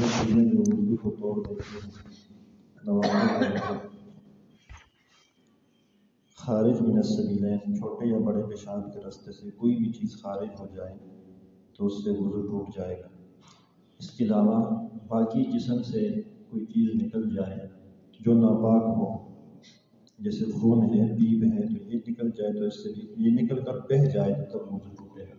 وہ چیزیں جو وضو کو توڑ دیتی ہیں، خارج من السبیلین، چھوٹے یا بڑے پیشاب کے راستے سے کوئی بھی چیز خارج ہو جائے تو اس سے وضو ٹوٹ جائے گا۔ اس کے علاوہ باقی جسم سے کوئی چیز نکل جائے جو ناپاک ہو، جیسے خون ہے، پیپ ہے، تو یہ نکل جائے تو اس سے بھی یہ نکل کر بہہ جائے تو تب وضو ٹوٹے گا۔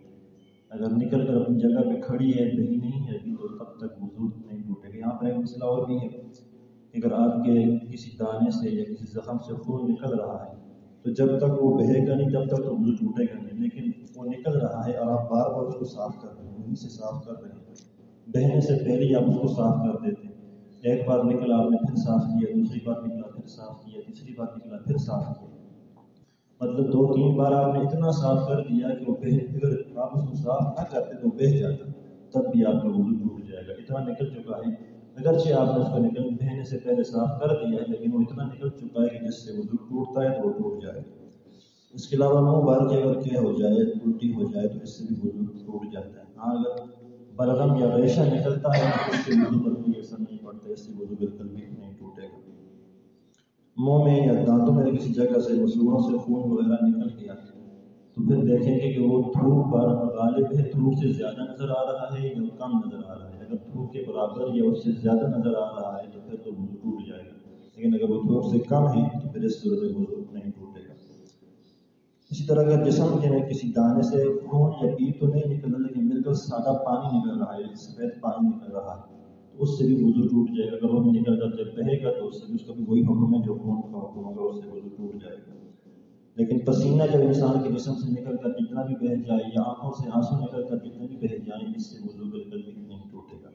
اگر نکل کر اپنی جگہ پہ کھڑی ہے، بہی نہیں ہے تو تب تک وضو نہیں ٹوٹے گا۔ یہاں پر ایک مسئلہ اور بھی ہے کہ اگر آپ کے کسی دانے سے یا کسی زخم سے خون نکل رہا ہے تو جب تک وہ بہے گا نہیں تب تک تو وضو ٹوٹے گا نہیں، لیکن وہ نکل رہا ہے اور آپ بار بار اس کو صاف کر رہے ہیں، وہیں سے صاف کر رہے ہیں، بہنے سے پہلے ہی آپ اس کو صاف کر دیتے ہیں۔ ایک بار نکلا آپ نے پھر صاف کیا، دوسری بار نکلا پھر صاف کیا، تیسری بار نکلا پھر صاف کیا، مطلب 2-3 بار آپ نے اتنا صاف کر دیا کہ وہ اگر آپ اس کو صاف نہ کرتے تو بہہ جاتا، تب بھی آپ کا وضو ٹوٹ جائے گا۔ اتنا نکل چکا ہے، اگرچہ آپ نے اس کو بہنے سے پہلے صاف کر دیا ہے لیکن وہ اتنا نکل چکا ہے کہ جس سے وضو ٹوٹتا ہے تو وہ ٹوٹ جائے گا۔ اس کے علاوہ منہ بھر کے اگر کیا ہو جائے، الٹی ہو جائے تو اس سے بھی وضو ٹوٹ جاتا ہے۔ ہاں اگر بلغم یا ریشہ نکلتا ہے تو اس سے وضو پر کوئی اثر نہیں پڑتا، اس سے وضو بالکل بھی نہیں ٹوٹے گا۔ منہ میں یا دانتوں میں کسی جگہ سے مسوڑوں سے خون وغیرہ نکل گیا تو پھر دیکھیں گے کہ وہ تھوک پر غالب ہے، تھوک سے زیادہ نظر آ رہا ہے یا کم نظر آ رہا ہے۔ اگر تھوک کے برابر یا اس سے زیادہ نظر آ رہا ہے تو پھر تو وضو ٹوٹ جائے گا، لیکن اگر وہ تھوک سے کم ہے تو پھر اس صورت میں وضو نہیں ٹوٹے گا۔ اسی طرح اگر جسم کے میں کسی دانے سے خون یا پیپ تو نہیں نکل رہا لیکن بالکل سادہ پانی نکل رہا ہے، سفید پانی نکل رہا ہے تو اس سے بھی وضو ٹوٹ جائے گا۔ اگر وہ بھی نکل کر جب بہے گا تو اس سے بھی اس کا بھی وہی حکم ہے جو خون کا حکم ہوگا، اس سے وضو ٹوٹ جائے گا۔ لیکن پسینہ جب انسان کے جسم سے نکل کر جتنا بھی بہہ جائے یا آنکھوں سے آنسو نکل کر جتنے بھی بہہ جائیں، اس سے وضو بالکل بھی نہیں ٹوٹے گا۔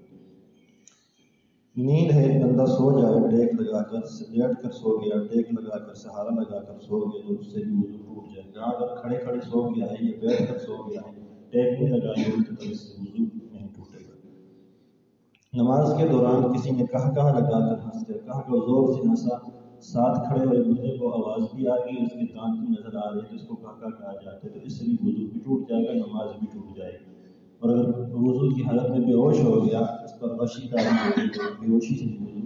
نیند ہے، بندہ سو جائے ٹیک لگا کر، لیٹ کر سو گیا، ٹیک لگا کر سہارا لگا کر سو گیا تو اس سے بھی وضو ٹوٹ جائے گا۔ اگر کھڑے کھڑے سو گیا ہے یا بیٹھ کر سو گیا ہے، ٹیک نہیں لگائی ہوئی تو اس سے وضو نہیں ٹوٹے گا۔ نماز کے دوران کسی نے کہا لگا کر ہنس کر کہا کہ زور سے ہنسا، ساتھ کھڑے ہوئے بندے کو آواز بھی آ گئی، اس کے دانت بھی نظر آ رہے ہیں تو اس کو کہا جاتا ہے، تو اس سے بھی وضو بھی ٹوٹ جائے گا، نماز بھی ٹوٹ جائے گی۔ اور اگر وضو کی حالت میں بے ہوش ہو گیا، اس پر غشی طاری ہو گئی تو بے ہوشی سے بھی وضو